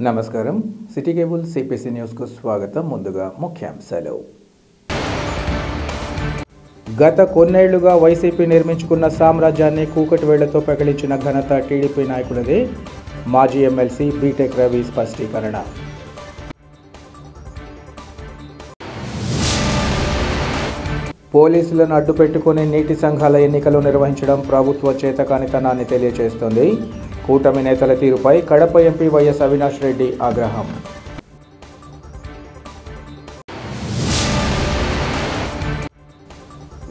నమస్కారం city cable CPC news కు స్వాగతం. ముందుగా ముఖ్యాంశాలు. గత కొన్నేళ్లుగా వైసీపీ నిర్మించుకున్న సామ్రాజ్యాన్ని కూకటి వేళ్లతో పగిలించిన ఘనత టీడీపీ నాయకులదే. మాజీ ఎమ్మెల్సీ బీటెక్ రవి స్పష్టీకరణ. పోలీసులను అడ్డుపెట్టుకుని నీటి సంఘాల ఎన్నికలు నిర్వహించడం ప్రభుత్వ చేతకానితనాన్ని తెలియజేస్తోంది. కూటమి నేతల తీరుపై కడప ఎంపీ వైఎస్ అవినాష్ రెడ్డి ఆగ్రహం.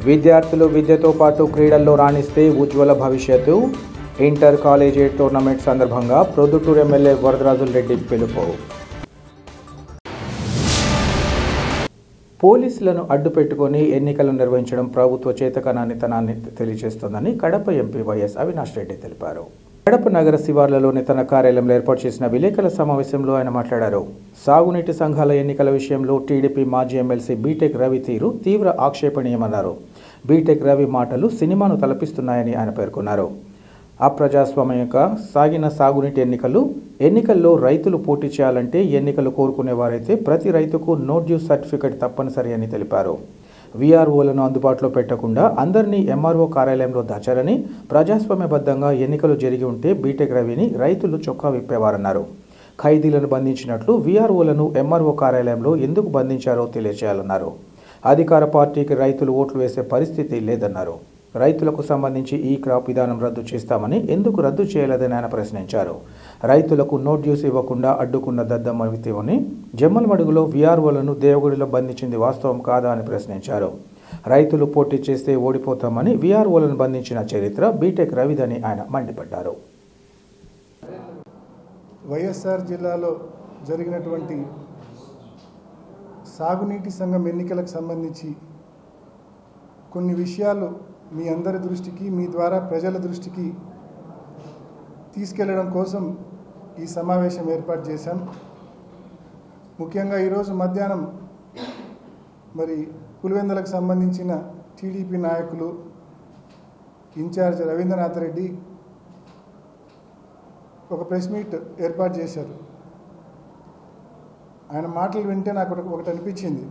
విద్యార్థులు విద్యతో పాటు క్రీడల్లో రాణిస్తే ఉజ్వల భవిష్యత్తు. ఇంటర్ కాలేజీ టోర్నమెంట్ సందర్భంగా ప్రొద్దుటూరు ఎమ్మెల్యే వరదరాజుల రెడ్డి పిలుపు. పోలీసులను అడ్డుపెట్టుకుని ఎన్నికలు నిర్వహించడం ప్రభుత్వ చేతకానితనాన్ని తెలియజేస్తోందని కడప ఎంపీ వైఎస్ అవినాష్ రెడ్డి తెలిపారు. కడప నగర శివార్లలోని తన కార్యాలయంలో ఏర్పాటు చేసిన విలేకరుల సమావేశంలో ఆయన మాట్లాడారు. సాగునీటి సంఘాల ఎన్నికల విషయంలో టీడీపీ మాజీ ఎమ్మెల్సీ బీటెక్ రవి తీరు తీవ్ర ఆక్షేపణీయమన్నారు. బీటెక్ రవి మాటలు సినిమాను తలపిస్తున్నాయని ఆయన పేర్కొన్నారు. అప్రజాస్వామ్యంగా సాగిన సాగునీటి ఎన్నికల్లో రైతులు పోటీ చేయాలంటే ఎన్నికలు కోరుకునేవారైతే ప్రతి రైతుకు నో డ్యూస్ సర్టిఫికెట్ తప్పనిసరి అని తెలిపారు. వీఆర్ఓలను అందుబాటులో పెట్టకుండా అందరినీ ఎంఆర్ఓ కార్యాలయంలో దాచారని, ప్రజాస్వామ్యబద్ధంగా ఎన్నికలు జరిగి ఉంటే బీటెక్ రవిని రైతులు చొక్కా విప్పేవారన్నారు. ఖైదీలను బంధించినట్లు వీఆర్ఓలను ఎంఆర్ఓ కార్యాలయంలో ఎందుకు బంధించారో తెలియజేయాలన్నారు. అధికార పార్టీకి రైతులు ఓట్లు వేసే పరిస్థితి లేదన్నారు. రైతులకు సంబంధించి ఈ క్రాప్ విధానం రద్దు చేస్తామని ఎందుకు రద్దు చేయలేదని ఆయన ప్రశ్నించారు. రైతులకు నో డ్యూస్ ఇవ్వకుండా అడ్డుకున్న దద్దమ్మ వితివని జమ్మలమడుగులో వీఆర్ఓలను దేవగుడిలో బంధించింది వాస్తవం కాదా అని ప్రశ్నించారు. రైతులు పోటీ చేస్తే ఓడిపోతామని వీఆర్ఓలను బంధించిన చరిత్ర బీటెక్ రవిదని ఆయన మండిపడ్డారు. వైఎస్ఆర్ జిల్లాలో జరిగినటువంటి సాగునీటి సంఘం ఎన్నికలకు సంబంధించి కొన్ని విషయాలు మీ అందరి దృష్టికి, మీ ద్వారా ప్రజల దృష్టికి తీసుకెళ్లడం కోసం ఈ సమావేశం ఏర్పాటు చేశాం. ముఖ్యంగా ఈరోజు మధ్యాహ్నం మరి పులివెందులకు సంబంధించిన టీడీపీ నాయకులు ఇన్ఛార్జ్ రవీంద్రనాథ్ రెడ్డి ఒక ప్రెస్ మీట్ ఏర్పాటు చేశారు. ఆయన మాటలు వింటే నాకు ఒకటి అనిపించింది,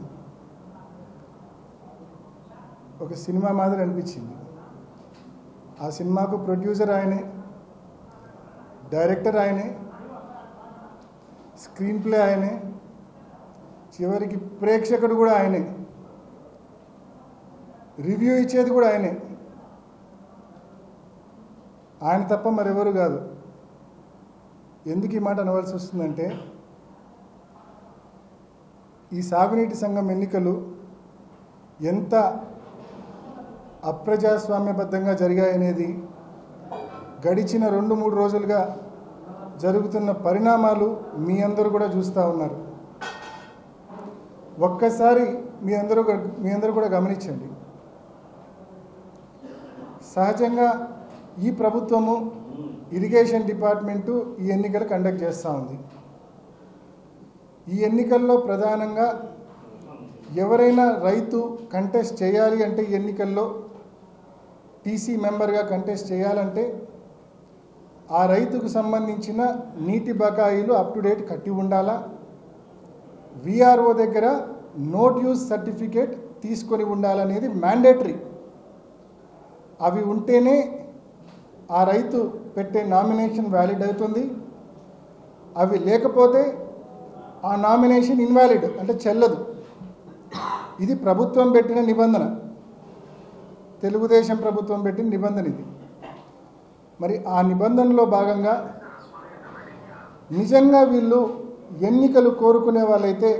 ఒక సినిమా మాదిరి అనిపించింది. ఆ సినిమాకు ప్రొడ్యూసర్ ఆయనే, డైరెక్టర్ ఆయనే, స్క్రీన్ ప్లే ఆయనే, చివరికి ప్రేక్షకుడు కూడా ఆయనే, రివ్యూ ఇచ్చేది కూడా ఆయనే. ఆయన తప్ప మరెవరు కాదు. ఎందుకు ఈ మాట అనవలసి వస్తుందంటే, ఈ సాగునీటి సంఘం ఎన్నికలు ఎంత అప్రజాస్వామ్యబద్ధంగా జరిగాయనేది గడిచిన 2-3 రోజులుగా జరుగుతున్న పరిణామాలు మీ అందరూ కూడా చూస్తూ ఉన్నారు. ఒక్కసారి మీ అందరూ కూడా గమనించండి. సహజంగా ఈ ప్రభుత్వము ఇరిగేషన్ డిపార్ట్మెంటు ఈ ఎన్నికలు కండక్ట్ చేస్తూ ఉంది. ఈ ఎన్నికల్లో ప్రధానంగా ఎవరైనా రైతు కంటెస్ట్ చేయాలి అంటే ఈ ఎన్నికల్లో టీసీ మెంబర్గా కంటెస్ట్ చేయాలంటే ఆ రైతుకు సంబంధించిన నీటి బకాయిలు అప్ టు డేట్ కట్టి ఉండాలా, వీఆర్ఓ దగ్గర నో డ్యూస్ సర్టిఫికేట్ తీసుకొని ఉండాలనేది మ్యాండేటరీ. అవి ఉంటేనే ఆ రైతు పెట్టే నామినేషన్ వ్యాలిడ్ అవుతుంది. అవి లేకపోతే ఆ నామినేషన్ ఇన్వాలిడ్, అంటే చెల్లదు. ఇది ప్రభుత్వం పెట్టిన నిబంధన, తెలుగుదేశం ప్రభుత్వం పెట్టిన నిబంధన ఇది. మరి ఆ నిబంధనలో భాగంగా నిజంగా వీళ్ళు ఎన్నికలు కోరుకునే వాళ్ళైతే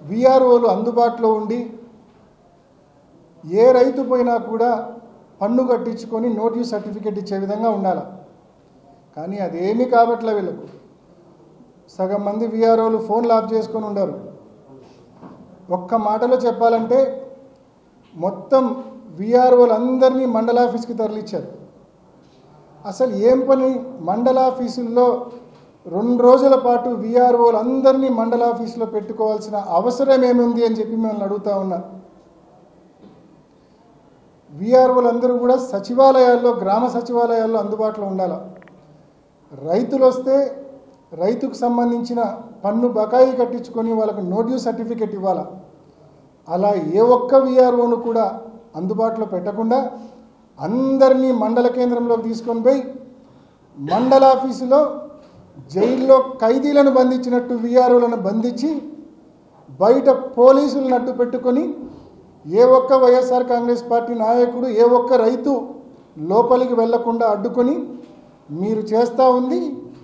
వీఆర్ఓలు అందుబాటులో ఉండి ఏ రైతు పోయినా కూడా పన్ను కట్టించుకొని నోటీస్ సర్టిఫికేట్ ఇచ్చే విధంగా ఉండాలి. కానీ అదేమీ కాబట్లే వీళ్ళకు. సగం మంది వీఆర్ఓలు ఫోన్లు ఆఫ్ చేసుకొని ఉండరు. ఒక్క మాటలో చెప్పాలంటే మొత్తం వీఆర్ఓలందరినీ మండలాఫీస్కి తరలించారు. అసలు ఏం పని మండలాఫీసుల్లో 2 రోజుల పాటు వీఆర్ఓలందరినీ మండలాఫీసులో పెట్టుకోవాల్సిన అవసరం ఏముంది అని చెప్పి మిమ్మల్ని అడుగుతా ఉన్నా. వీఆర్ఓలందరూ కూడా సచివాలయాల్లో, గ్రామ సచివాలయాల్లో అందుబాటులో ఉండాలి. రైతులు వస్తే రైతుకు సంబంధించిన పన్ను బకాయి కట్టించుకొని వాళ్ళకు నో డ్యూ సర్టిఫికెట్ ఇవ్వాలా. అలా ఏ ఒక్క విఆర్ఓను కూడా అందుబాటులో పెట్టకుండా అందరినీ మండల కేంద్రంలోకి తీసుకొని పోయి మండల ఆఫీసులో జైల్లో ఖైదీలను బంధించినట్టు విఆర్ఓలను బంధించి బయట పోలీసులను అడ్డు పెట్టుకొని ఏ ఒక్క వైఎస్ఆర్ కాంగ్రెస్ పార్టీ నాయకుడు ఏ ఒక్క రైతు లోపలికి వెళ్లకుండా అడ్డుకొని మీరు చేస్తూ ఉంది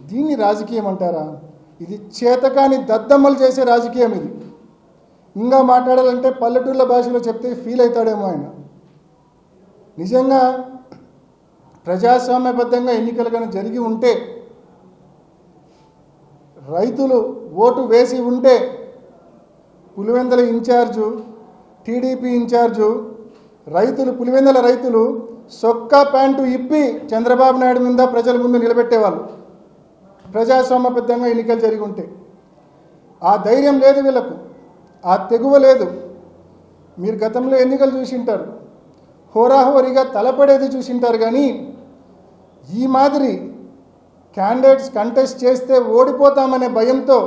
దీన్ని రాజకీయం అంటారా? ఇది చేతకాని దద్దమ్మలు చేసే రాజకీయం. ఇది ఇంకా మాట్లాడాలంటే పల్లెటూళ్ళ భాషలో చెప్తే ఫీల్ అవుతాడేమో ఆయన. నిజంగా ప్రజాస్వామ్యబద్ధంగా ఎన్నికలు కానీ జరిగి ఉంటే, రైతులు ఓటు వేసి ఉంటే పులివెందుల ఇన్ఛార్జు, టీడీపీ ఇన్ఛార్జు రైతులు, పులివెందుల రైతులు సొక్కా ప్యాంటు ఇప్పి చంద్రబాబు నాయుడు మీద ప్రజల ముందు నిలబెట్టేవాళ్ళు. ప్రజాస్వామ్యబద్ధంగా ఎన్నికలు జరిగి ఉంటే ఆ ధైర్యం లేదు వీళ్ళకు, ఆ తెగువ లేదు. మీరు గతంలో ఎన్నికలు చూసింటారు, హోరాహోరీగా తలపడేది చూసింటారు. కానీ ఈ మాదిరి క్యాండిడేట్స్ కంటెస్ట్ చేస్తే ఓడిపోతామనే భయంతో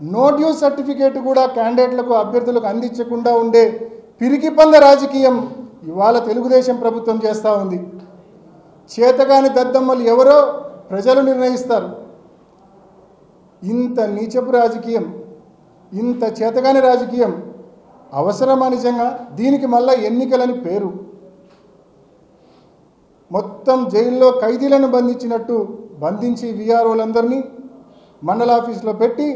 నో డ్యూ సర్టిఫికేట్ కూడా క్యాండిడేట్లకు, అభ్యర్థులకు అందించకుండా ఉండే పిరికిపంద రాజకీయం ఇవాళ తెలుగుదేశం ప్రభుత్వం చేస్తూ ఉంది. చేతగాని దద్దమ్మలు ఎవరో ప్రజలు నిర్ణయిస్తారు. ఇంత నీచపు రాజకీయం, ఇంత చేతగాని రాజకీయం అవసరమా నిజంగా? దీనికి మళ్ళా ఎన్నికలని పేరు. మొత్తం జైల్లో ఖైదీలను బంధించినట్టు బంధించి విఆర్ఓలందరినీ మండల ఆఫీసులో పెట్టి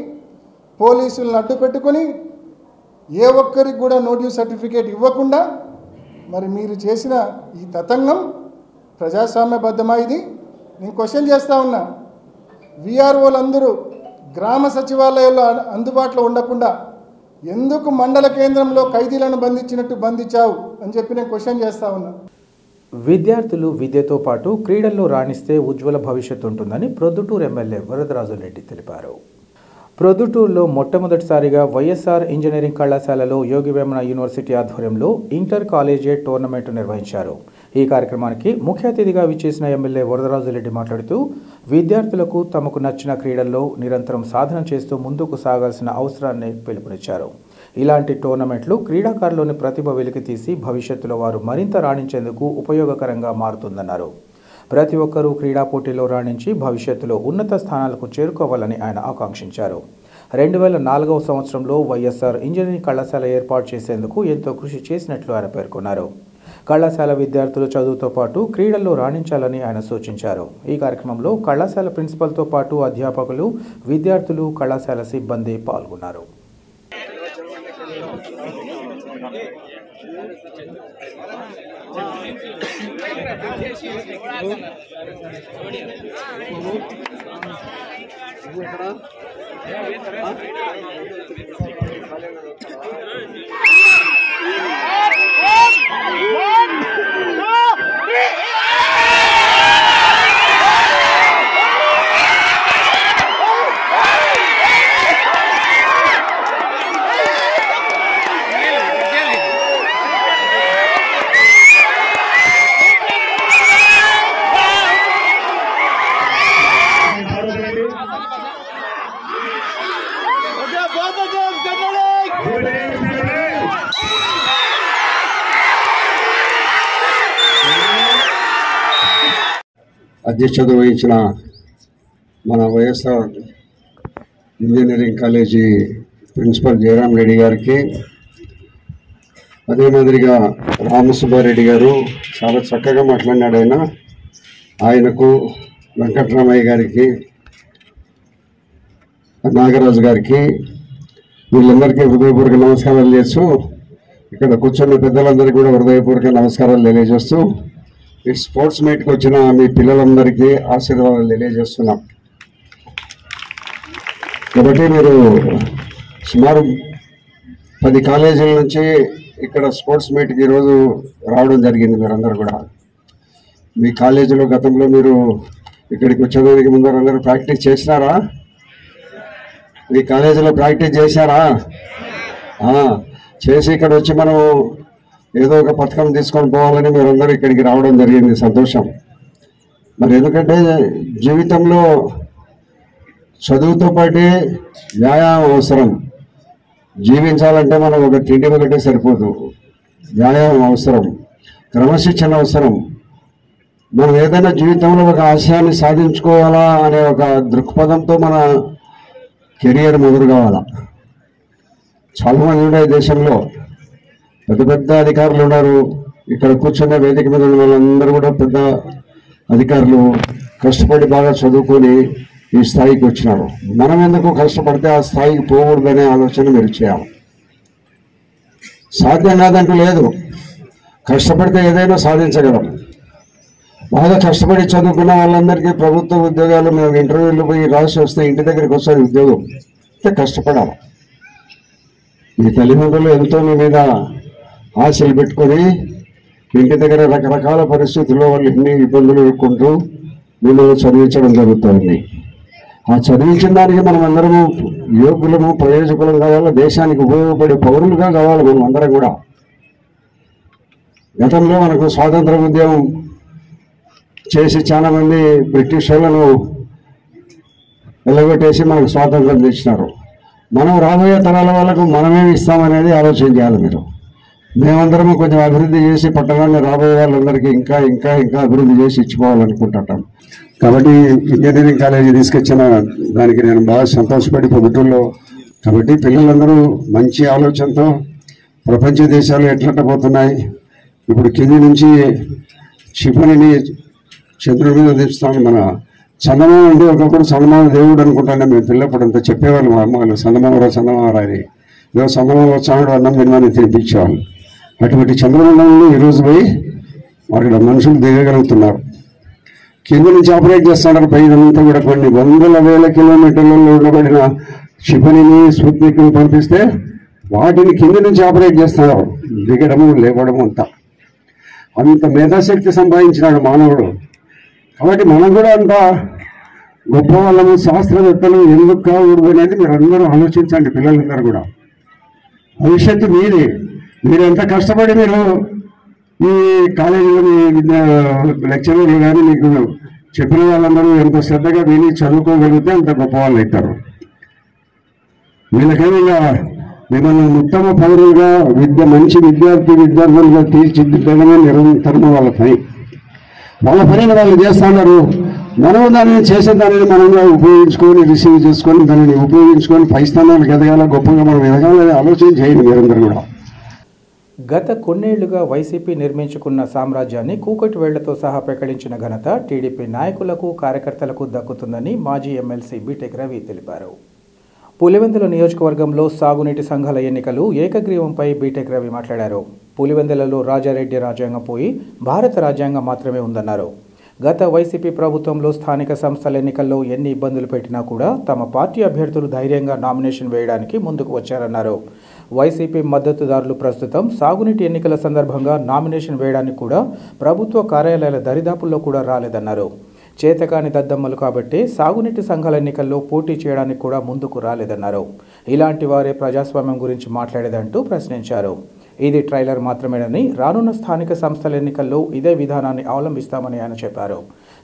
పోలీసులను అడ్డు పెట్టుకొని ఏ ఒక్కరికి కూడా నో డ్యూ సర్టిఫికేట్ ఇవ్వకుండా మరి మీరు చేసిన ఈ తతంగం ప్రజాస్వామ్యబద్ధమా? ఇది నేను క్వశ్చన్ చేస్తూ ఉన్నా. విఆర్ఓలందరూ గ్రామ సచివాలయాల్లో అందుబాటులో ఉండకుండా ఎందుకు మండల కేంద్రంలో ఖైదీలను బంధించినట్టు బంధించావు అని చెప్పి నేను క్వశ్చన్ చేస్తూ ఉన్నా. విద్యార్థులు విద్యతో పాటు క్రీడల్లో రాణిస్తే ఉజ్వల భవిష్యత్తు ఉంటుందని ప్రొద్దుటూరు ఎమ్మెల్యే వరదరాజురెడ్డి తెలిపారు. ప్రొద్దుటూరులో మొట్టమొదటిసారిగా వైఎస్ఆర్ ఇంజనీరింగ్ కళాశాలలో యోగి వేమన యూనివర్సిటీ ఆధ్వర్యంలో ఇంటర్ కాలేజియేట్ టోర్నమెంట్ నిర్వహించారు. ఈ కార్యక్రమానికి ముఖ్య అతిథిగా విచ్చేసిన ఎమ్మెల్యే వరదరాజురెడ్డి మాట్లాడుతూ విద్యార్థులకు తమకు నచ్చిన క్రీడల్లో నిరంతరం సాధన చేస్తూ ముందుకు సాగాల్సిన అవసరాన్ని పిలుపునిచ్చారు. ఇలాంటి టోర్నమెంట్లు క్రీడాకారులోని ప్రతిభ వెలికితీసి భవిష్యత్తులో వారు మరింత రాణించేందుకు ఉపయోగకరంగా మారుతుందన్నారు. ప్రతి ఒక్కరూ క్రీడా పోటీలో రాణించి భవిష్యత్తులో ఉన్నత స్థానాలకు చేరుకోవాలని ఆయన ఆకాంక్షించారు. 2004వ సంవత్సరంలో వైఎస్ఆర్ ఇంజనీరింగ్ కళాశాల ఏర్పాటు చేసేందుకు ఎంతో కృషి చేసినట్లు ఆయన పేర్కొన్నారు. కళాశాల విద్యార్థులు చదువుతో పాటు క్రీడల్లో రాణించాలని ఆయన సూచించారు. ఈ కార్యక్రమంలో కళాశాల ప్రిన్సిపల్తో పాటు అధ్యాపకులు, విద్యార్థులు, కళాశాల సిబ్బంది పాల్గొన్నారు. అధ్యక్షత వహించిన మన YSR engineering college principal Jayaram Reddy గారికి, అదే మాదిరిగా రామసుబ్బారెడ్డి గారు చాలా చక్కగా మాట్లాడినాడు. ఆయనకు, వెంకటరామయ్య గారికి, నాగరాజు గారికి, వీళ్ళందరికీ హృదయపూర్వక నమస్కారాలు చేస్తూ, ఇక్కడ కూర్చున్న పెద్దలందరికీ కూడా హృదయపూర్వక నమస్కారాలు తెలియజేస్తూ, ఈ స్పోర్ట్స్ మీట్కి వచ్చిన మీ పిల్లలందరికీ ఆశీర్వాదాలు తెలియజేస్తున్నాం. కాబట్టి మీరు సుమారు 10 కాలేజీల నుంచి ఇక్కడ స్పోర్ట్స్ మీట్కి ఈరోజు రావడం జరిగింది. మీరందరూ కూడా మీ కాలేజీలో గతంలో మీరు ఇక్కడికి వచ్చేదానికి ముందర అందరూ ప్రాక్టీస్ చేసినారా? మీ కాలేజీలో ప్రాక్టీస్ చేశారా? చేసి ఇక్కడ వచ్చి మనం ఏదో ఒక పథకం తీసుకొని పోవాలని మీరందరూ ఇక్కడికి రావడం జరిగింది. సంతోషం. మరి ఎందుకంటే జీవితంలో చదువుతో పాటే వ్యాయామం అవసరం. జీవించాలంటే మనం ఒక తిండి ఒకటే సరిపోదు, వ్యాయామం అవసరం, క్రమశిక్షణ అవసరం. మనం ఏదైనా జీవితంలో ఒక ఆశయాన్ని సాధించుకోవాలా అనే ఒక దృక్పథంతో మన కెరియర్ మొదలు కావాలా. చాలామంది ఉన్నాయి దేశంలో, పెద్ద పెద్ద అధికారులు ఉన్నారు. ఇక్కడ కూర్చున్న వేదిక మీద ఉన్న వాళ్ళందరూ కూడా పెద్ద అధికారులు, కష్టపడి బాగా చదువుకొని ఈ స్థాయికి వచ్చినారు. మనం ఎందుకు కష్టపడితే ఆ స్థాయికి పోకూడదనే ఆలోచన మీరు చేయాలి. సాధ్యం కాదంటూ లేదు, కష్టపడితే ఏదైనా సాధించగలం. బాగా కష్టపడి చదువుకున్న వాళ్ళందరికీ ప్రభుత్వ ఉద్యోగాలు, మేము ఇంటర్వ్యూలు పోయి రాసి వస్తే ఇంటి దగ్గరికి వస్తుంది ఉద్యోగం. అంటే కష్టపడాలి. మీ తల్లిదండ్రులు ఎంతో మీ మీద ఆశలు పెట్టుకొని ఇంటి దగ్గర రకరకాల పరిస్థితుల్లో వాళ్ళు ఎన్ని ఇబ్బందులు ఎదుర్కొంటూ మిమ్మల్ని చదివించడం జరుగుతుంది. ఆ చదివించిన దానికి మనం అందరము యోగ్యులము, ప్రయోజకులం కావాలా, దేశానికి ఉపయోగపడే పౌరులుగా కావాలి మనం అందరం కూడా. గతంలో మనకు స్వాతంత్ర ఉద్యమం చేసి చాలా మంది బ్రిటిష్ వాళ్ళను వెళ్ళగొట్టేసి మనకు స్వాతంత్రం తెచ్చినారు. మనం రాబోయే తరాల వాళ్ళకు మనమేమి ఇస్తామనేది ఆలోచన చేయాలి మీరు. మేమందరము కొంచెం అభివృద్ధి చేసి పట్టణాన్ని రాబోయే వాళ్ళందరికీ ఇంకా ఇంకా ఇంకా అభివృద్ధి చేసి ఇచ్చిపోవాలనుకుంటుంటాం. కాబట్టి ఇంజనీరింగ్ కాలేజీ తీసుకొచ్చిన దానికి నేను బాగా సంతోషపడి పొద్దుటూరులో. కాబట్టి పిల్లలందరూ మంచి ఆలోచనతో ప్రపంచ దేశాలు ఎట్లంట పోతున్నాయి, ఇప్పుడు కింది నుంచి క్షిపణిని చంద్రుడి మీద తెచ్చుతాను. మన చందమామ అంటే ఒకప్పుడు చందమామ దేవుడు అనుకుంటానే మేము పిల్లప్పుడు అంతా చెప్పేవాళ్ళు మా అమ్మ వాళ్ళు, చందమామరా అని. ఏదో చందమామ వచ్చాడు అన్నం తినమని తినిపించేవాళ్ళు. అటువంటి చంద్రమండలంలో ఈరోజు పోయి అక్కడ మనుషులు దిగగలుగుతున్నారు. కింద నుంచి ఆపరేట్ చేస్తున్నారు. పైనంతా కూడా కొన్ని వందల వేల కిలోమీటర్లలో ఉండబడిన క్షిపణిని, స్పుత్నిక్ని పంపిస్తే వాటిని కింద నుంచి ఆపరేట్ చేస్తున్నారు. దిగడము, లేవడము అంతా. అంత మేధాశక్తి సంపాదించినాడు మానవుడు. కాబట్టి మనం కూడా అంత గొప్ప వాళ్ళము, శాస్త్రవేత్తలు ఎందుకు కాకూడదు అనేది మీరు అందరూ ఆలోచించండి. పిల్లలందరూ కూడా భవిష్యత్తు మీది. మీరు ఎంత కష్టపడి మీరు ఈ కాలేజీలో మీ లెక్చరర్లు కానీ మీకు చెప్పిన వాళ్ళందరూ ఎంత శ్రద్ధగా విని చదువుకోగలిగితే అంత గొప్ప వాళ్ళు అవుతారు. వీళ్ళకేమైనా మిమ్మల్ని ఉత్తమ పౌరులుగా, మంచి విద్యార్థులుగా తీర్చిదిద్దడమే నిరంతరము వాళ్ళ పని. వాళ్ళ పనిని వాళ్ళు చేస్తున్నారు. మనం దానిని చేసేదానిని మనంగా ఉపయోగించుకొని, రిసీవ్ చేసుకొని, దానిని ఉపయోగించుకొని పై స్థానాలకు ఎదగాల, గొప్పగా మనం ఎదగాలని ఆలోచన చేయండి మీరందరూ కూడా. గత కొన్నేళ్లుగా వైసీపీ నిర్మించుకున్న సామ్రాజ్యాన్ని కూకటి వేళ్లతో సహా ప్రకటించిన ఘనత టీడీపీ నాయకులకు, కార్యకర్తలకు దక్కుతుందని మాజీ ఎమ్మెల్సీ బీటెక్ రవి తెలిపారు. పులివెందుల నియోజకవర్గంలో సాగునీటి సంఘాల ఎన్నికలు ఏకగ్రీవంపై బీటెక్ రవి మాట్లాడారు. పులివెందులలో రాజారెడ్డి రాజ్యాంగం పోయి భారత రాజ్యాంగం మాత్రమే ఉందన్నారు. గత వైసీపీ ప్రభుత్వంలో స్థానిక సంస్థల ఎన్నికల్లో ఎన్ని ఇబ్బందులు పెట్టినా కూడా తమ పార్టీ అభ్యర్థులు ధైర్యంగా నామినేషన్ వేయడానికి ముందుకు వచ్చారన్నారు. వైసీపీ మద్దతుదారులు ప్రస్తుతం సాగునీటి ఎన్నికల సందర్భంగా నామినేషన్ వేయడానికి కూడా ప్రభుత్వ కార్యాలయాల దరిదాపుల్లో కూడా రాలేదన్నారు. చేతకాని దద్దమ్మలు కాబట్టి సాగునీటి సంఘాల ఎన్నికల్లో పోటీ చేయడానికి కూడా ముందుకు రాలేదన్నారు. ఇలాంటి వారే ప్రజాస్వామ్యం గురించి మాట్లాడేదంటూ ప్రశ్నించారు. ఇది ట్రైలర్ మాత్రమేనని, రానున్న స్థానిక సంస్థల ఎన్నికల్లో ఇదే విధానాన్ని అవలంబిస్తామని ఆయన చెప్పారు.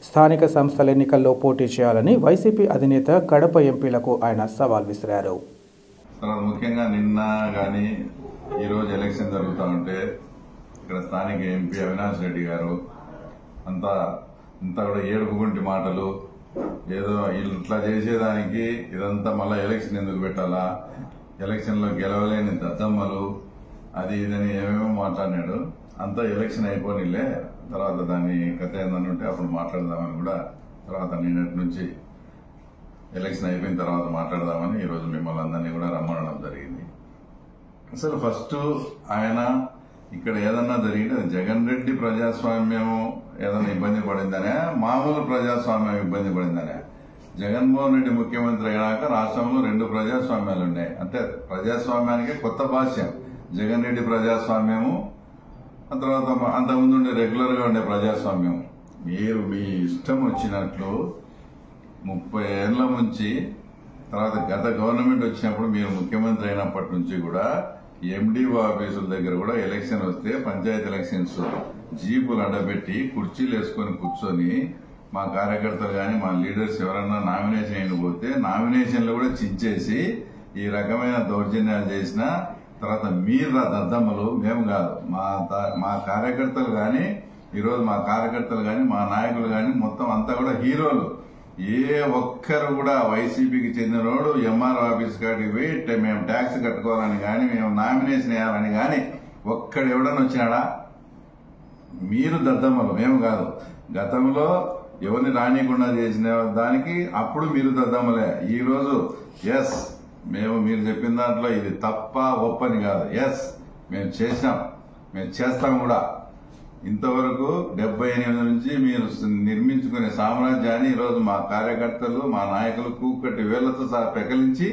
స్థానిక సంస్థల ఎన్నికల్లో పోటీ చేయాలని వైసీపీ అధినేత కడప ఎంపీలకు ఆయన సవాల్ విసిరారు. ముఖ్యంగా నిన్న కానీ ఈరోజు ఎలక్షన్ జరుగుతూ ఉంటే ఇక్కడ స్థానిక ఎంపీ అవినాష్ రెడ్డి గారు అంతా కూడా ఏడుపుగుంటి మాటలు, ఏదో ఇట్లా చేసేదానికి ఇదంతా మళ్ళీ ఎలక్షన్ ఎందుకు పెట్టాలా, ఎలక్షన్లో గెలవలేని దద్దమ్మలు, అది ఇదని ఏమేమో మాట్లాడినాడు. అంతా ఎలక్షన్ అయిపోయిలే, తర్వాత దాన్ని కథ ఏందని ఉంటే అప్పుడు మాట్లాడదామని కూడా, తర్వాత నిన్నటి నుంచి ఎలక్షన్ అయిపోయిన తర్వాత మాట్లాడదామని ఈరోజు మిమ్మల్ని అందరినీ కూడా రమ్మనడం జరిగింది. అసలు ఫస్ట్ ఆయన ఇక్కడ ఏదన్నా జరిగితే జగన్ రెడ్డి ప్రజాస్వామ్యం ఏదన్నా ఇబ్బంది పడిందనే, మామూలు ప్రజాస్వామ్యం ఇబ్బంది పడిందనే. జగన్మోహన్ రెడ్డి ముఖ్యమంత్రి అయినాక రాష్ట్రంలో 2 ప్రజాస్వామ్యాలు ఉన్నాయి. అంటే ప్రజాస్వామ్యానికి కొత్త భాష్యం. జగన్ రెడ్డి ప్రజాస్వామ్యము, ఆ తర్వాత అంతకుముందు ఉండే రెగ్యులర్ గా ఉండే ప్రజాస్వామ్యం. మీరు మీ ఇష్టం వచ్చినట్లు 30 ఏళ్ల నుంచి, తర్వాత గత గవర్నమెంట్ వచ్చినప్పుడు మీరు ముఖ్యమంత్రి అయినప్పటి నుంచి కూడా ఎండిఓ ఆఫీసుల దగ్గర కూడా ఎలక్షన్ వస్తే పంచాయతీ ఎలక్షన్స్ జీపులు అడ్డబెట్టి కుర్చీలు వేసుకొని కూర్చొని మా కార్యకర్తలు కానీ మా లీడర్స్ ఎవరన్నా నామినేషన్ అయిపోతే నామినేషన్లు కూడా చించేసి ఈ రకమైన దౌర్జన్యాలు చేసిన తర్వాత మీరు దద్దమ్మలు, మేము కాదు. మా కార్యకర్తలు కానీ ఈరోజు మా కార్యకర్తలు కానీ మా నాయకులు కానీ మొత్తం అంతా కూడా హీరోలు. ఏ ఒక్కరు కూడా వైసీపీకి చెందినోడు ఎంఆర్ఓ ఆఫీస్ కాడికి పోయి మేము ట్యాక్స్ కట్టుకోవాలని కానీ మేము నామినేషన్ వేయాలని కానీ ఒక్కడు ఎవడన్నా వచ్చినాడా? మీరు దద్దమ్మలు, మేము కాదు. గతంలో ఎవరిని రానియకుండా చేసిన దానికి అప్పుడు మీరు దద్దమ్మలే. ఈ రోజు ఎస్ మేము మీరు చెప్పిన దాంట్లో ఇది తప్ప ఒప్పని కాదు. ఎస్ మేము చేసాం, మేము చేస్తాం కూడా. ఇంతవరకు 78 నుంచి మీరు నిర్మించుకునే సామ్రాజ్యాన్ని ఈరోజు మా కార్యకర్తలు మా నాయకులు కూకట్టి వేళ్లతో సహా పెకలించి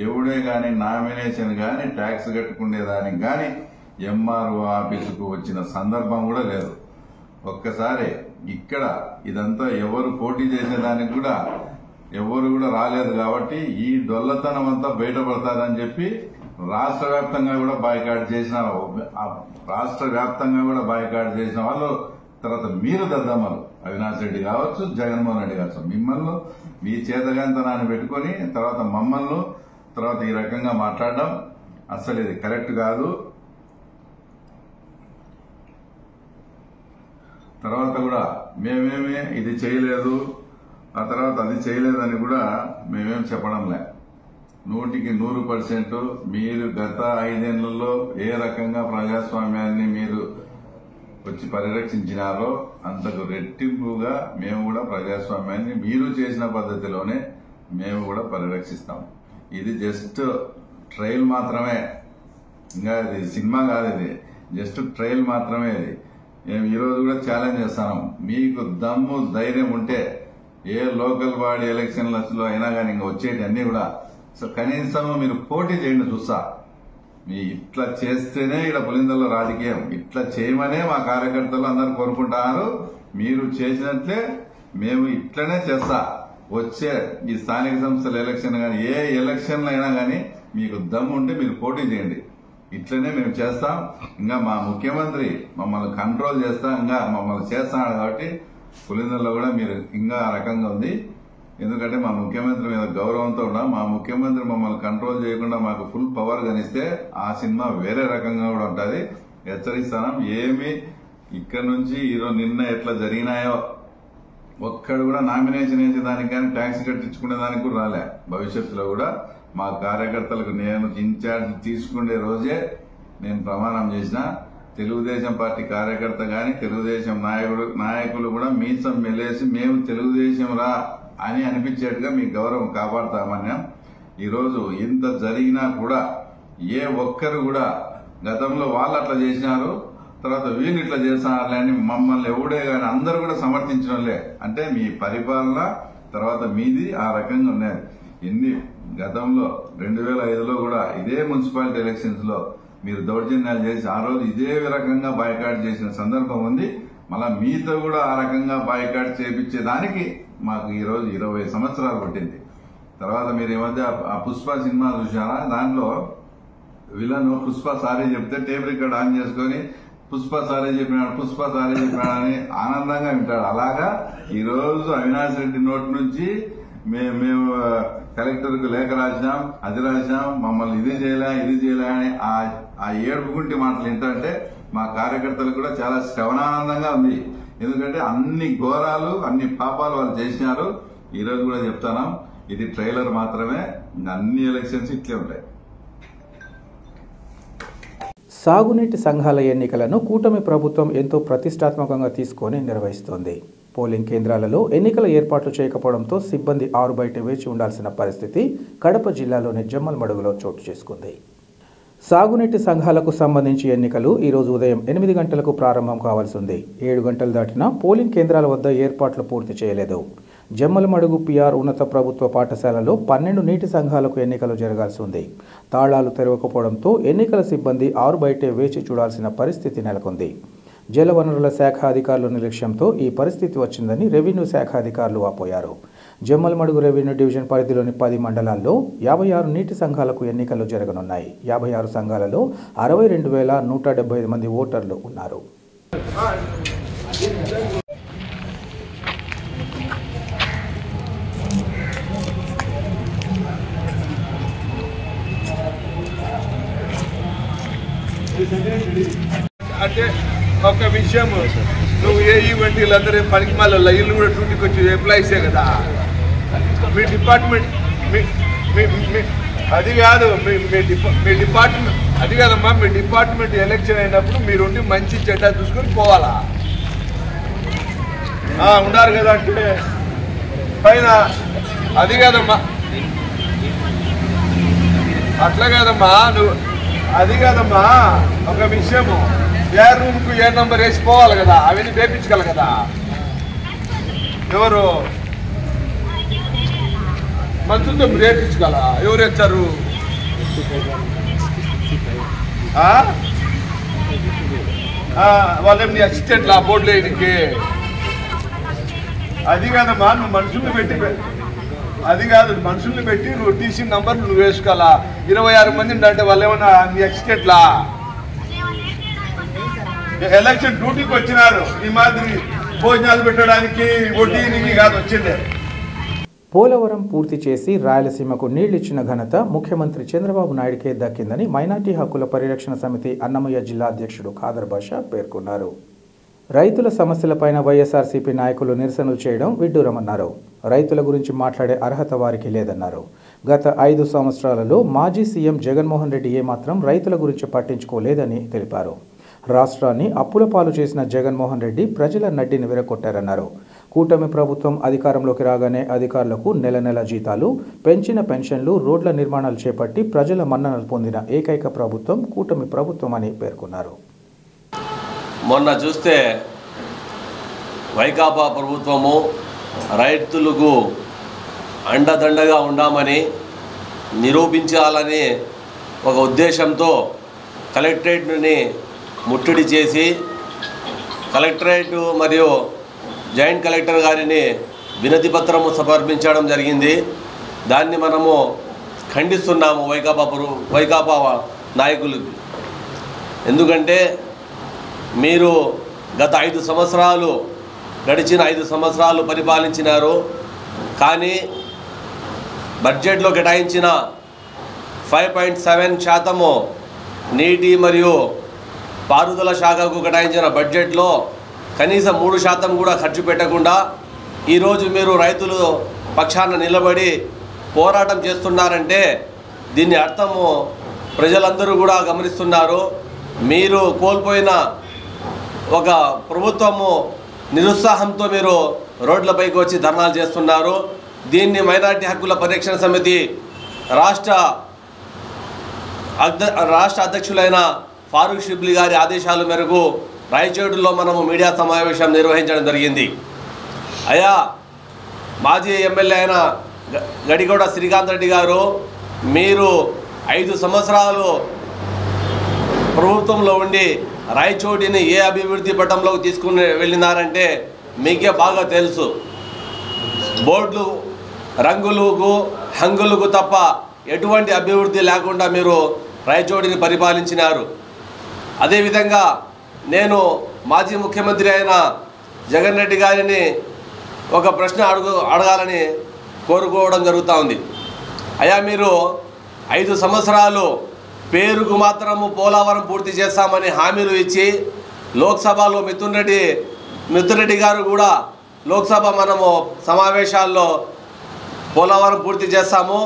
ఎవడే గాని నామినేషన్ గాని ట్యాక్స్ కట్టుకునేదానికి గాని ఎంఆర్ఓ ఆఫీసుకు వచ్చిన సందర్భం కూడా లేదు. ఒక్కసారి ఇక్కడ ఇదంతా ఎవరు పోటీ చేసేదానికి కూడా ఎవరు కూడా రాలేదు కాబట్టి ఈ డొల్లతనం అంతా బయటపడతారని చెప్పి రాష్ట్ర వ్యాప్తంగా కూడా బాయ్కాట్ చేసిన వాళ్ళు తర్వాత మీరు దద్దమ్మలు. అవినాష్ రెడ్డి కావచ్చు, జగన్మోహన్ రెడ్డి కావచ్చు, మిమ్మల్ని మీ చేతగాంతనాన్ని పెట్టుకుని తర్వాత మమ్మల్ని తర్వాత ఈ రకంగా మాట్లాడడం అసలు ఇది కరెక్ట్ కాదు. తర్వాత కూడా మేమేమి ఇది చేయలేదు, ఆ తర్వాత అది చేయలేదని కూడా మేమేం చెప్పడం లే. 100% మీరు గత 5 ఏళ్లలో ఏ రకంగా ప్రజాస్వామ్యాన్ని మీరు వచ్చి పరిరక్షించినారో అంతకు రెట్టింపుగా మేము కూడా ప్రజాస్వామ్యాన్ని మీరు చేసిన పద్ధతిలోనే మేము కూడా పరిరక్షిస్తాం. ఇది జస్ట్ ట్రయల్ మాత్రమే, ఇంకా ఇది సినిమా కాదు, ఇది జస్ట్ ట్రయల్ మాత్రమే. ఇది మేము ఈరోజు కూడా ఛాలెంజ్ చేస్తాం. మీకు దమ్ము ధైర్యం ఉంటే ఏ లోకల్ బాడీ ఎలక్షన్లలో అయినా కానీ ఇంకా వచ్చేటి అన్ని కూడా సో కనీసం మీరు పోటీ చేయండి చూస్తా. మీ ఇట్లా చేస్తేనే ఇక్కడ పులిందల్లో రాజకీయం, ఇట్లా చేయమనే మా కార్యకర్తలు అందరూ కోరుకుంటున్నారు. మీరు చేసినట్లే మేము ఇట్లనే చేస్తా. వచ్చే ఈ స్థానిక సంస్థల ఎలక్షన్ కానీ ఏ ఎలక్షన్లు అయినా కానీ మీకు దమ్ము ఉంటే మీరు పోటీ చేయండి. ఇట్లనే మేము చేస్తాం. ఇంకా మా ముఖ్యమంత్రి మమ్మల్ని కంట్రోల్ చేస్తా, ఇంకా మమ్మల్ని చేస్తున్నాడు కాబట్టి పులిందల్లో కూడా మీరు ఇంకా ఆ రకంగా ఉంది. ఎందుకంటే మా ముఖ్యమంత్రి మీద గౌరవంతో ఉన్నా, మా ముఖ్యమంత్రి మమ్మల్ని కంట్రోల్ చేయకుండా మాకు ఫుల్ పవర్ కనిస్తే ఆ సినిమా వేరే రకంగా కూడా ఉంటుంది. హెచ్చరిస్తాను. ఏమి ఇక్కడ నుంచి ఈరోజు నిన్న ఎట్లా జరిగినాయో ఒక్కడు కూడా నామినేషన్ వేసేదానికి కానీ ట్యాక్స్ కట్టించుకునే దానికి కూడా రాలే. భవిష్యత్తులో కూడా మా కార్యకర్తలకు నేను ఇన్ఛార్జ్ తీసుకునే రోజే నేను ప్రమాణం చేసిన తెలుగుదేశం పార్టీ కార్యకర్త గాని తెలుగుదేశం నాయకులు కూడా మీసం మెలేసి మేము తెలుగుదేశం రా అని అనిపించేట్టుగా మీ గౌరవం కాపాడుతామన్నాం. ఈరోజు ఇంత జరిగినా కూడా ఏ ఒక్కరు కూడా గతంలో వాళ్ళు అట్లా చేసినారు తర్వాత వీళ్ళు ఇట్లా చేస్తున్నారులే అని మమ్మల్ని ఎవడే గాని అందరూ కూడా సమర్థించడంలే. అంటే మీ పరిపాలన తర్వాత మీది ఆ రకంగా ఉన్నాయి. ఎన్ని గతంలో 2005లో కూడా ఇదే మున్సిపాలిటీ ఎలక్షన్స్ లో మీరు దౌర్జన్యాలు చేసి ఆ రోజు ఇదే రకంగా బాయ్కాట్ చేసిన సందర్భం ఉంది. మళ్ళా మీతో కూడా ఆ రకంగా బాయ్కాట్ చేపించేదానికి మాకు ఈ రోజు 20 సంవత్సరాలు పట్టింది. తర్వాత మీరు ఈ మధ్య ఆ పుష్ప సినిమా చూసారా? దాంట్లో విలన్ పుష్ప సారీ చెప్తే టేప్ రికార్డ్ ఆన్ చేసుకుని పుష్ప సారీ చెప్పినాడని ఆనందంగా వింటాడు. అలాగా ఈ రోజు అవినాష్ రెడ్డి నోటి నుంచి మేము కలెక్టర్ కు లేఖ రాసినాం, అది రాసినాం, మమ్మల్ని ఇది చేయలే అని ఆ ఏడుపుకుంటి మాటలు ఏంటంటే మా కార్యకర్తలకు కూడా చాలా శ్రవణానందంగా ఉంది. ఎందుకంటే అన్ని ఘోరాలు అన్ని పాపాలు వాళ్ళు చేసినారు. ఈ రోజు కూడా చెప్తాను, ఇది ట్రైలర్ మాత్రమే, అన్ని ఎలక్షన్స్ ఇట్లే ఉంటాయి. సాగునీటి సంఘాల ఎన్నికలను కూటమి ప్రభుత్వం ఎంతో ప్రతిష్టాత్మకంగా తీసుకొని నిర్వహిస్తోంది. పోలింగ్ కేంద్రాలలో ఎన్నికల ఏర్పాట్లు చేయకపోవడంతో సిబ్బంది 6 బయట వేచి ఉండాల్సిన పరిస్థితి కడప జిల్లాలోని జమ్మలమడుగులో చోటు చేసుకుంది. సాగునీటి సంఘాలకు సంబంధించి ఎన్నికలు ఈరోజు ఉదయం 8 గంటలకు ప్రారంభం కావాల్సి ఉంది. 7 గంటలు దాటినా పోలింగ్ కేంద్రాల వద్ద ఏర్పాట్లు పూర్తి చేయలేదు. జమ్మలమడుగు పిఆర్ ఉన్నత ప్రభుత్వ పాఠశాలలో 12 నీటి సంఘాలకు ఎన్నికలు జరగాల్సి ఉంది. తాళాలు తెరవకపోవడంతో ఎన్నికల సిబ్బంది 6 బయటే వేచి చూడాల్సిన పరిస్థితి నెలకొంది. జలవనరుల శాఖ అధికారుల నిర్లక్ష్యంతో ఈ పరిస్థితి వచ్చిందని రెవెన్యూ శాఖ అధికారులు వాపోయారు. జమ్మలమడుగు రెవెన్యూ డివిజన్ పరిధిలోని 10 మండలాల్లో 56 నీటి సంఘాలకు ఎన్నికలు జరగనున్నాయి. 56 సంఘాలలో 62,175 మంది ఓటర్లు ఉన్నారు. అంటే ఒక విషయం, నువ్వు ఏ ఈవెంట్లందరూ పనికి మళ్ళీ ఇల్లు కూడా డ్యూటీకి వచ్చి ఎంప్లాయీసే కదా. మీ డిపార్ట్మెంట్ అది కాదు, మీ డిపార్ట్మెంట్ అది కాదమ్మా. మీ డిపార్ట్మెంట్ ఎలక్షన్ అయినప్పుడు మీరుండి మంచి చెడ్డ చూసుకొని పోవాలా. ఉన్నారు కదా అంటే పైన అది కాదమ్మా, అట్లా కాదమ్మా. నువ్వు అది కాదమ్మా, ఒక విషయము ఏ రూమ్కు ఏ నంబర్ వేసిపోవాలి కదా, అవన్నీ వేపించగల కదా. ఎవరు మంచులతో మీరు వేపించగల, ఎవరు వచ్చారు? వాళ్ళేం నీ అసిస్టెంట్లు ఆ బోర్డులో ఇంటికి. అది కాదమ్మా, నువ్వు మనుషుల్ని పెట్టి అది కాదు, మనుషుల్ని పెట్టి నువ్వు టీసీ నంబర్ నువ్వు వేసుకోవాలా. 26 మంది అంటే వాళ్ళు ఏమన్నా నీ అసిస్టెంట్లా? ఎలక్షన్ డ్యూటీకి వచ్చినారు, ఈ మాదిరి భోజనాలు పెట్టడానికి వడ్డీనికి కాదు వచ్చిందే. పోలవరం పూర్తి చేసి రాయలసీమకు నీళ్లిచ్చిన ఘనత ముఖ్యమంత్రి చంద్రబాబు నాయుడుకే దక్కిందని మైనార్టీ హక్కుల పరిరక్షణ సమితి అన్నమయ్య జిల్లా అధ్యక్షుడు ఖాదర్ బాషా పేర్కొన్నారు. రైతుల సమస్యలపైన వైఎస్ఆర్సీపీ నాయకులు నిరసనలు చేయడం విడ్డూరమన్నారు. రైతుల గురించి మాట్లాడే అర్హత వారికి లేదన్నారు. గత 5 సంవత్సరాలలో మాజీ సీఎం జగన్మోహన్ రెడ్డి ఏమాత్రం రైతుల గురించి పట్టించుకోలేదని తెలిపారు. రాష్ట్రాన్ని అప్పుల పాలు చేసిన జగన్మోహన్ రెడ్డి ప్రజల నడ్డిని విరగొట్టారన్నారు. కూటమి ప్రభుత్వం అధికారంలోకి రాగానే అధికారులకు నెల జీతాలు, పెంచిన పెన్షన్లు, రోడ్ల నిర్మాణాలు చేపట్టి ప్రజల మన్ననలు పొందిన ఏకైక ప్రభుత్వం కూటమి ప్రభుత్వం అని పేర్కొన్నారు. మొన్న చూస్తే వైకాపా ప్రభుత్వము రైతులకు అండదండగా ఉండామని నిరూపించాలని ఒక ఉద్దేశంతో కలెక్టరేట్ని ముట్టడి చేసి కలెక్టరేట్ మరియు జాయింట్ కలెక్టర్ గారిని వినతి పత్రము సమర్పించడం జరిగింది. దాన్ని మనము ఖండిస్తున్నాము వైకాపా నాయకులకు. ఎందుకంటే మీరు గత 5 సంవత్సరాలు గడిచిన 5 సంవత్సరాలు పరిపాలించినారు. కానీ బడ్జెట్లో కేటాయించిన 5.7% నీటి మరియు పారుదల శాఖకు కేటాయించిన బడ్జెట్లో కనీసం 3% కూడా ఖర్చు పెట్టకుండా ఈరోజు మీరు రైతులు పక్షాన నిలబడి పోరాటం చేస్తున్నారంటే దీని అర్థము ప్రజలందరూ కూడా గమనిస్తున్నారు. మీరు కోల్పోయిన ఒక ప్రభుత్వము నిరుత్సాహంతో మీరు రోడ్లపైకి వచ్చి ధర్నాలు చేస్తున్నారు. దీన్ని మైనార్టీ హక్కుల పరిరక్షణ సమితి రాష్ట్ర అధ్యక్షులైన ఫారూక్ షిబ్లీ గారి ఆదేశాల మేరకు రాయచోటులో మనము మీడియా సమావేశం నిర్వహించడం జరిగింది. అయ్యా మాజీ ఎమ్మెల్యే అయిన గడిగౌడ శ్రీకాంత్ రెడ్డి గారు, మీరు 5 సంవత్సరాలు ప్రభుత్వంలో ఉండి రాయచోటిని ఏ అభివృద్ధి పటంలోకి తీసుకుని వెళ్ళినారంటే మీకే బాగా తెలుసు. బోర్డులు రంగులకు హంగులకు తప్ప ఎటువంటి అభివృద్ధి లేకుండా మీరు రాయచోటిని పరిపాలించినారు. అదేవిధంగా నేను మాజీ ముఖ్యమంత్రి అయిన జగన్ రెడ్డి గారిని ఒక ప్రశ్న అడగాలని కోరుకోవడం జరుగుతూ ఉంది. అయ్యా మీరు 5 సంవత్సరాలు పేరుకు మాత్రము పోలవరం పూర్తి చేస్తామని హామీలు ఇచ్చి లోక్సభలో మిథున్ రెడ్డి గారు కూడా లోక్సభ మనము సమావేశాల్లో పోలవరం పూర్తి చేస్తాము,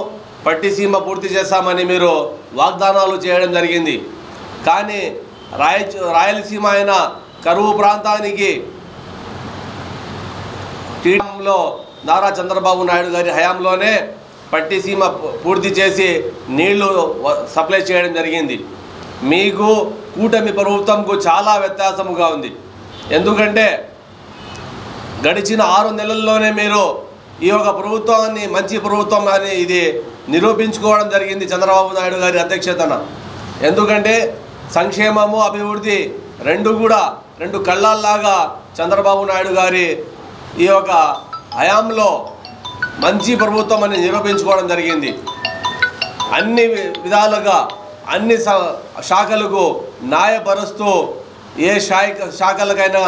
పట్టిసీమ పూర్తి చేస్తామని మీరు వాగ్దానాలు చేయడం జరిగింది. కానీ రాయలసీమ అయిన కరువు ప్రాంతానికి టీడీలో నారా చంద్రబాబు నాయుడు గారి హయాంలోనే పట్టిసీమ పూర్తి చేసి నీళ్లు సప్లై చేయడం జరిగింది. మీకు కూటమి ప్రభుత్వంకు చాలా వ్యత్యాసముగా ఉంది. ఎందుకంటే గడిచిన 6 నెలల్లోనే మీరు ఈ యొక్క ప్రభుత్వాన్ని మంచి ప్రభుత్వం అని ఇది నిరూపించుకోవడం జరిగింది చంద్రబాబు నాయుడు గారి అధ్యక్షతన. ఎందుకంటే సంక్షేమము అభివృద్ధి రెండు కళ్ళాల్లాగా చంద్రబాబు నాయుడు గారి ఈ యొక్క హయాంలో మంచి ప్రభుత్వం అని నిరూపించుకోవడం జరిగింది. అన్ని విధాలుగా అన్ని శాఖలకు న్యాయపరుస్తూ ఏ శాఖలకైనా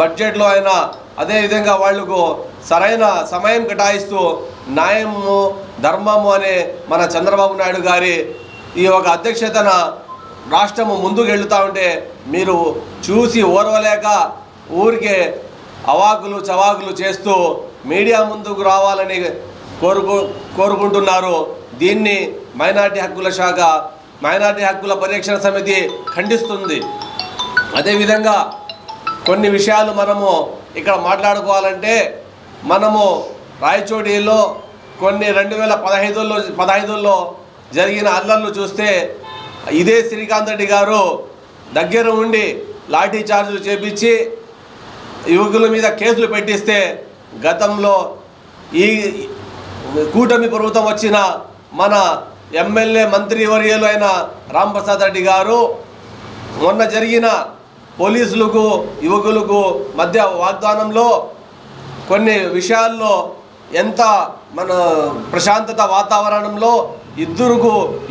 బడ్జెట్లో అయినా అదేవిధంగా వాళ్లకు సరైన సమయం కేటాయిస్తూ న్యాయము ధర్మము అనే మన చంద్రబాబు నాయుడు గారి ఈ యొక్క అధ్యక్షతన రాష్ట్రము ముందుకు వెళుతూ ఉంటే మీరు చూసి ఓర్వలేక ఊరికే అవాకులు చవాకులు చేస్తూ మీడియా ముందుకు రావాలని కోరుకుంటున్నారు. దీన్ని మైనార్టీ హక్కుల శాఖ, మైనార్టీ హక్కుల పరిరక్షణ సమితి ఖండిస్తుంది. అదేవిధంగా కొన్ని విషయాలు మనము ఇక్కడ మాట్లాడుకోవాలంటే, మనము రాయచోటిలో కొన్ని 2015లో జరిగిన అల్లర్లు చూస్తే ఇదే శ్రీకాంత్ రెడ్డి గారు దగ్గర ఉండి లాఠీ చార్జులు చేపించి యువకుల మీద కేసులు పెట్టిస్తే, గతంలో ఈ కూటమి ప్రభుత్వం వచ్చిన మన ఎమ్మెల్యే మంత్రివర్యులు అయిన రాంప్రసాద్ రెడ్డి గారు మొన్న జరిగిన పోలీసులకు యువకులకు మధ్య వాగ్దానంలో కొన్ని విషయాల్లో ఎంత మన ప్రశాంతత వాతావరణంలో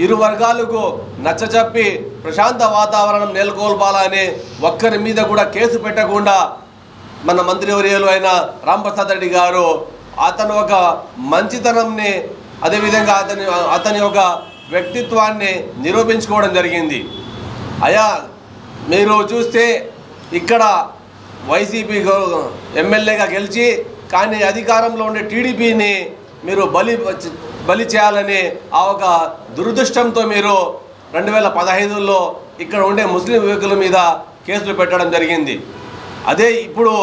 ఇరు వర్గాలకు నచ్చజెప్పి ప్రశాంత వాతావరణం నెలకొల్పాలని ఒక్కరి మీద కూడా కేసు పెట్టకుండా మన మంత్రివర్యులు అయిన రాంప్రసాద్ రెడ్డి గారు అతను ఒక మంచితనంని, అదేవిధంగా అతని ఒక వ్యక్తిత్వాన్ని నిరూపించుకోవడం జరిగింది. అయా మీరు చూస్తే ఇక్కడ వైసీపీ ఎమ్మెల్యేగా గెలిచి కానీ అధికారంలో ఉండే టీడీపీని మీరు బలి చేయాలని ఆ ఒక దురదృష్టంతో మీరు 2015లో ఇక్కడ ఉండే ముస్లిం యువకుల మీద కేసులు పెట్టడం జరిగింది. అదే ఇప్పుడు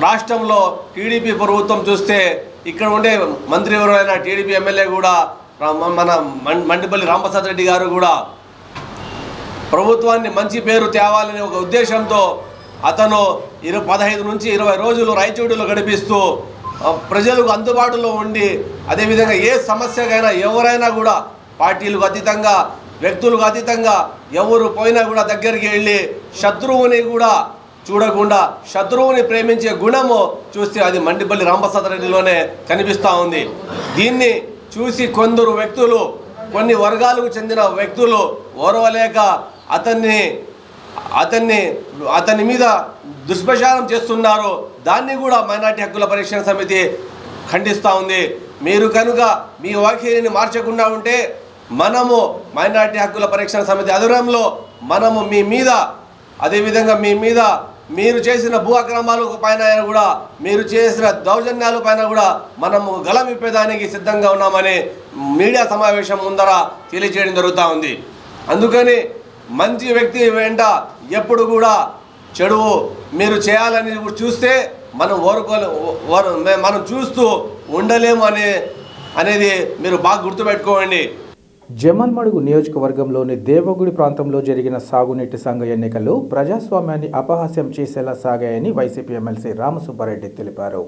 రాష్ట్రంలో టీడీపీ ప్రభుత్వం చూస్తే ఇక్కడ ఉండే మంత్రివర్యులైన టీడీపీ ఎమ్మెల్యే కూడా మన మండిపల్లి రాంప్రసాద్ రెడ్డి గారు కూడా ప్రభుత్వాన్ని మంచి పేరు తేవాలనే ఒక ఉద్దేశంతో అతను 15 నుంచి 20 రోజులు రాయచోటిలో గడిపిస్తూ ప్రజలకు అందుబాటులో ఉండి, అదేవిధంగా ఏ సమస్యకైనా ఎవరైనా కూడా పార్టీలకు అతీతంగా, వ్యక్తులకు అతీతంగా ఎవరు పోయినా కూడా దగ్గరికి వెళ్ళి శత్రువుని కూడా చూడకుండా శత్రువుని ప్రేమించే గుణము చూస్తే అది మండిపల్లి రాంప్రసాద్ రెడ్డిలోనే కనిపిస్తూ ఉంది. దీన్ని చూసి కొందరు వ్యక్తులు, కొన్ని వర్గాలకు చెందిన వ్యక్తులు ఓర్వలేక అతని మీద దుష్ప్రచారం చేస్తున్నారు. దాన్ని కూడా మైనార్టీ హక్కుల పరిరక్షణ సమితి ఖండిస్తూ ఉంది. మీరు కనుక మీ వైఖరిని మార్చకుండా ఉంటే మనము మైనార్టీ హక్కుల పరిరక్షణ సమితి ఆధ్వర్యంలో మనము మీ మీద, అదేవిధంగా మీ మీద మీరు చేసిన భూ అక్రమాల పైన కూడా, మీరు చేసిన దౌర్జన్యాల పైన కూడా మనము గలం విప్పేదానికి సిద్ధంగా ఉన్నామని మీడియా సమావేశం ముందర తెలియజేయడం జరుగుతూ ఉంది. అందుకని మంచి వ్యక్తి వెంట ఎప్పుడు కూడా చెడు మీరు చేయాలని చూస్తే మనం చూస్తూ ఉండలేము అనేది మీరు బాగా గుర్తుపెట్టుకోండి. జమల్మడుగు నియోజకవర్గంలోని దేవగుడి ప్రాంతంలో జరిగిన సాగునీటి సంఘ ఎన్నికలు ప్రజాస్వామ్యాన్ని అపహాస్యం చేసేలా సాగాయని వైసీపీ ఎమ్మెల్సీ రామసుబ్బారెడ్డి తెలిపారు.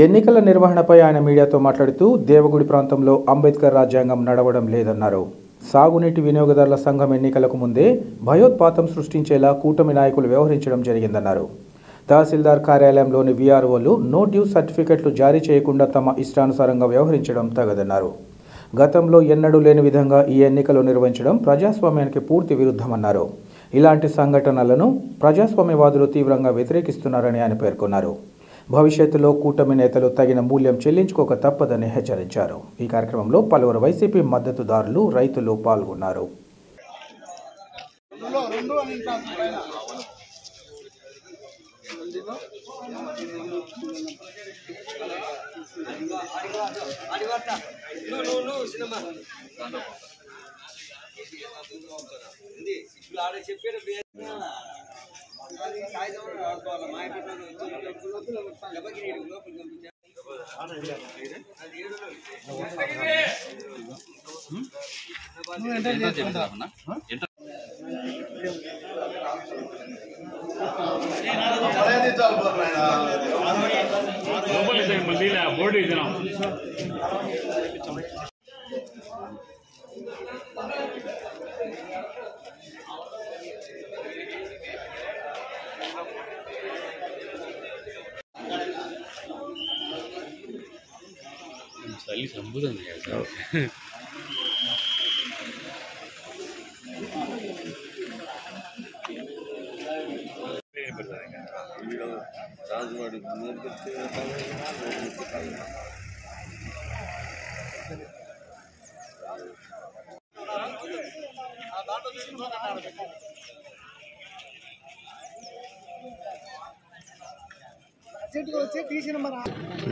ఎన్నికల నిర్వహణపై ఆయన మీడియాతో మాట్లాడుతూ దేవగుడి ప్రాంతంలో అంబేద్కర్ రాజ్యాంగం నడవడం లేదన్నారు. సాగునీటి వినియోగదారుల సంఘం ఎన్నికలకు ముందే భయోత్పాతం సృష్టించేలా కూటమి నాయకులు వ్యవహరించడం జరిగిందన్నారు. తహసీల్దార్ కార్యాలయంలోని వీఆర్ఓలు నో డ్యూ సర్టిఫికెట్లు జారీ చేయకుండా తమ ఇష్టానుసారంగా వ్యవహరించడం తగదన్నారు. గతంలో ఎన్నడూ లేని విధంగా ఈ ఎన్నికలు నిర్వహించడం ప్రజాస్వామ్యానికి పూర్తి విరుద్ధమన్నారు. ఇలాంటి సంఘటనలను ప్రజాస్వామ్యవాదులు తీవ్రంగా వ్యతిరేకిస్తున్నారని ఆయన పేర్కొన్నారు. భవిష్యత్తులో కూటమి నేతలు తగిన మూల్యం చెల్లించుకోక తప్పదని హెచ్చరించారు. ఈ కార్యక్రమంలో పలువురు వైసీపీ మద్దతుదారులు, రైతులు పాల్గొన్నారు.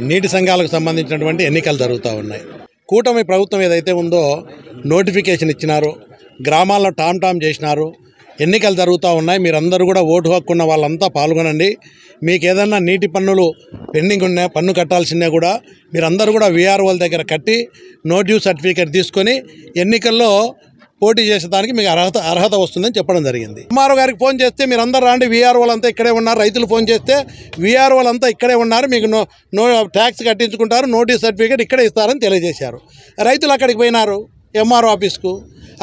నీటి సంఘాలకు సంబంధించినటువంటి ఎన్నికలు జరుగుతూ ఉన్నాయి. కూటమి ప్రభుత్వం ఏదైతే ఉందో నోటిఫికేషన్ ఇచ్చినారు, గ్రామాల్లో టామ్ చేసినారు, ఎన్నికలు జరుగుతూ ఉన్నాయి. మీరందరూ కూడా ఓటు హక్కు ఉన్న వాళ్ళంతా పాల్గొనండి. మీకు ఏదన్నా నీటి పన్నులు పెండింగ్ ఉన్నా, పన్ను కట్టాల్సిందే కూడా మీరందరూ కూడా వీఆర్ఓల దగ్గర కట్టి నో డ్యూ సర్టిఫికేట్ తీసుకొని ఎన్నికల్లో పోటీ చేసేదానికి మీకు అర్హత వస్తుందని చెప్పడం జరిగింది. ఎంఆర్ఓ గారికి ఫోన్ చేస్తే మీరందరూ రాండి, వీఆర్ఓలు అంతా ఇక్కడే ఉన్నారు. రైతులు ఫోన్ చేస్తే వీఆర్ఓలు అంతా ఇక్కడే ఉన్నారు, మీకు నో ట్యాక్స్ కట్టించుకుంటారు, నోటీస్ సర్టిఫికేట్ ఇక్కడే ఇస్తారని తెలియజేశారు. రైతులు అక్కడికి పోయినారు ఎంఆర్ఓ ఆఫీస్కు.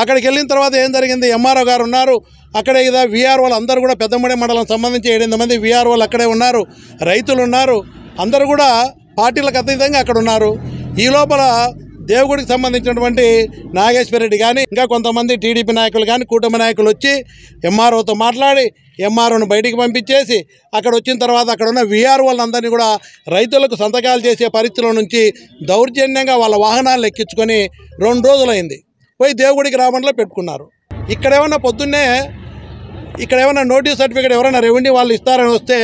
అక్కడికి వెళ్ళిన తర్వాత ఏం జరిగింది, ఎంఆర్ఓ గారు ఉన్నారు అక్కడే కదా, వీఆర్ఓలు అందరూ కూడా పెద్దమూడి మండలం సంబంధించి 8 మంది వీఆర్ఓలు అక్కడే ఉన్నారు, రైతులు ఉన్నారు, అందరూ కూడా పార్టీలకు అతీతంగా అక్కడ ఉన్నారు. ఈ లోపల దేవుడికి సంబంధించినటువంటి నాగేశ్వర రెడ్డి కానీ ఇంకా కొంతమంది టీడీపీ నాయకులు కానీ కూటమి నాయకులు వచ్చి ఎంఆర్ఓతో మాట్లాడి ఎంఆర్ఓను బయటికి పంపించేసి అక్కడ వచ్చిన తర్వాత అక్కడ ఉన్న వీఆర్ఓలందరినీ కూడా రైతులకు సంతకాలు చేసే పరిస్థితుల నుంచి దౌర్జన్యంగా వాళ్ళ వాహనాలు ఎక్కించుకొని 2 రోజులైంది. పోయి దేవుడికి రావడంలో పెట్టుకున్నారు. ఇక్కడేమన్నా పొద్దున్నే ఇక్కడేమన్నా నోటీస్ సర్టిఫికేట్ ఎవరైనా రెవెన్యూ వాళ్ళు ఇస్తారని వస్తే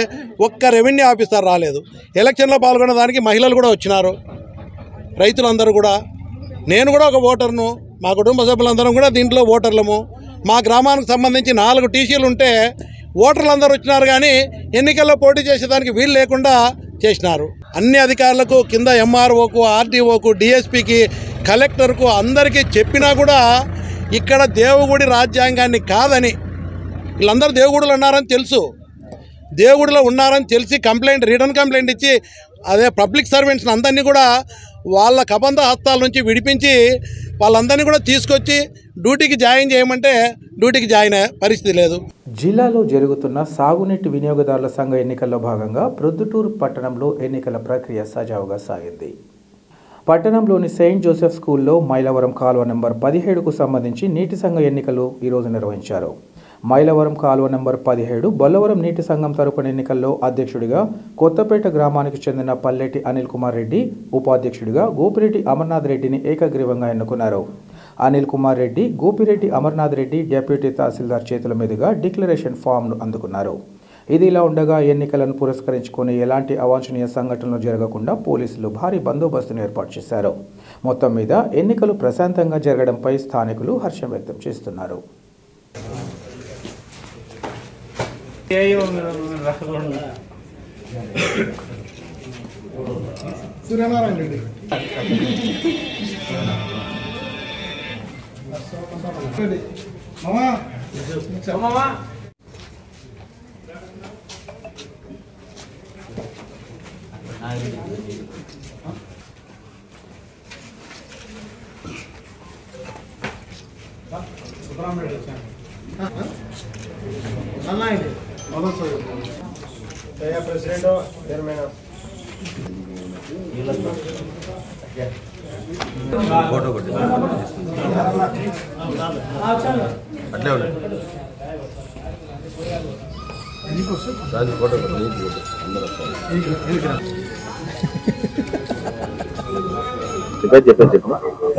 ఒక్క రెవెన్యూ ఆఫీసర్ రాలేదు. ఎలక్షన్లో పాల్గొనే దానికి మహిళలు కూడా వచ్చినారు, రైతులందరూ కూడా. నేను కూడా ఒక ఓటర్ను, మా కుటుంబ సభ్యులందరం కూడా దీంట్లో ఓటర్లము. మా గ్రామానికి సంబంధించి 4 టీసీలు ఉంటే ఓటర్లందరూ వచ్చినారు, కానీ ఎన్నికల్లో పోటీ చేసేదానికి వీలు లేకుండా చేసినారు. అన్ని అధికారులకు కింద ఎంఆర్ఓకు, ఆర్డీఓకు, డిఎస్పీకి, కలెక్టర్కు అందరికీ చెప్పినా కూడా ఇక్కడ దేవుడి రాజ్యాంగాన్ని కాదని, వీళ్ళందరూ దేవుడులు ఉన్నారని తెలుసు, దేవుడిలో ఉన్నారని తెలిసి రిటర్న్ కంప్లైంట్ ఇచ్చి అదే పబ్లిక్ సర్వెంట్స్ని అందరినీ కూడా వాళ్ళ కబంధ హస్తాల నుంచి విడిపించి వాళ్ళందరినీ కూడా తీసుకొచ్చి డ్యూటీకి జాయిన్ చేయమంటే డ్యూటీకి జాయిన్ అయ్యే పరిస్థితి లేదు. జిల్లాలో జరుగుతున్న సాగునీటి వినియోగదారుల సంఘ ఎన్నికల్లో భాగంగా ప్రొద్దుటూరు పట్టణంలో ఎన్నికల ప్రక్రియ సజావుగా సాగింది. పట్టణంలోని సెయింట్ జోసెఫ్ స్కూల్లో మైలవరం కాలువ నెంబర్ 17కు సంబంధించి నీటి సంఘ ఎన్నికలు ఈరోజు నిర్వహించారు. మైలవరం కాలువ నెంబర్ 17 బొల్లవరం నీటి సంఘం తరపున ఎన్నికల్లో అధ్యక్షుడిగా కొత్తపేట గ్రామానికి చెందిన పల్లెటి అనిల్ కుమార్ రెడ్డి, ఉపాధ్యక్షుడిగా గోపిరెడ్డి అమర్నాథ్ రెడ్డిని ఏకగ్రీవంగా ఎన్నుకున్నారు. అనిల్ కుమార్ రెడ్డి, గోపిరెడ్డి అమర్నాథ్ రెడ్డి డిప్యూటీ తహసీల్దార్ చేతుల మీదుగా డిక్లరేషన్ ఫామ్ను అందుకున్నారు. ఇది ఇలా ఉండగా ఎన్నికలను పురస్కరించుకొని ఎలాంటి అవాంఛనీయ సంఘటనలు జరగకుండా పోలీసులు భారీ బందోబస్తును ఏర్పాటు చేశారు. మొత్తం మీద ఎన్నికలు ప్రశాంతంగా జరగడంపై స్థానికులు హర్షం వ్యక్తం చేస్తున్నారు. సూర్యనారాయణ రెడ్డి మామా ప్రెసిడెంట్ చైర్మన్ ఫోటో కొట్టి అట్లే ఉండండి. ఫోటో కొట్టి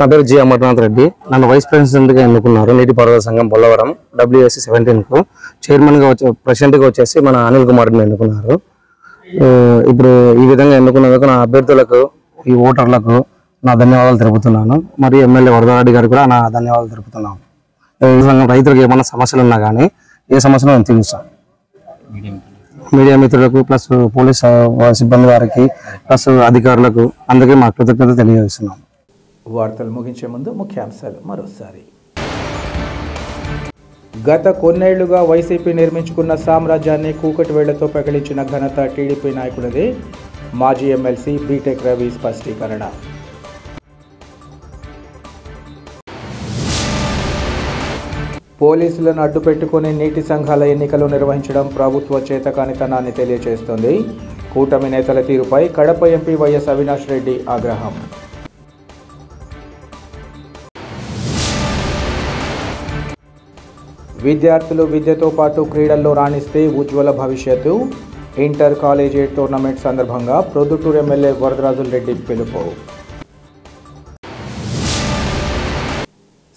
అందరూ నా పేరు జి అమర్నాథ్ రెడ్డి. నన్ను వైస్ ప్రెసిడెంట్గా ఎన్నుకున్నారు నీటిపారుదల సంఘం బొల్లవరం WSC 17కు. చైర్మన్గా ప్రెసిడెంట్గా వచ్చేసి మన అనిల్ కుమార్ రెడ్డిని ఎన్నుకున్నారు. ఇప్పుడు ఈ విధంగా ఎన్నుకున్నందుకు నా అభ్యర్థులకు, ఈ ఓటర్లకు నా ధన్యవాదాలు తెలుపుతున్నాను. మరియు ఎమ్మెల్యే వరదారెడ్డి గారికి కూడా నా ధన్యవాదాలు తెలుపుతున్నాను. రైతులకు ఏమైనా సమస్యలు ఉన్నా కానీ ఏ సమస్యలు నేను తీరుస్తాను. మీడియా మిత్రులకు ప్లస్ పోలీస్ సిబ్బంది వారికి ప్లస్ అధికారులకు అందరికీ మా కృతజ్ఞతలు తెలియజేస్తున్నాం. వార్తలు ముగించే ముందు ముఖ్యాంశాలు మరోసారి. గత కొన్నేళ్లుగా వైసీపీ నిర్మించుకున్న సామ్రాజ్యాన్ని కూకటి వేళ్లతో పెకలించిన ఘనత టీడీపీ నాయకులదే. మాజీ ఎమ్మెల్సీ బీటెక్ రవి స్పష్టీకరణ. పోలీసులను అడ్డుపెట్టుకుని నీటి సంఘాల ఎన్నికలు నిర్వహించడం ప్రభుత్వ చేతకానితనాన్ని తెలియజేస్తోంది. కూటమి నేతల తీరుపై కడప ఎంపీ వైఎస్ అవినాష్ రెడ్డి ఆగ్రహం. విద్యార్థులు విద్యతో పాటు క్రీడల్లో రాణిస్తే ఉజ్వల భవిష్యత్తు. ఇంటర్ కాలేజీ టోర్నమెంట్ సందర్భంగా ప్రొద్దుటూరు ఎమ్మెల్యే వరదరాజుల రెడ్డి పిలుపు.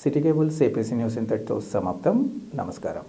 సిటీ కేబుల్స్ ఏపీసీ న్యూస్ ఇంతటితో సమాప్తం. నమస్కారం.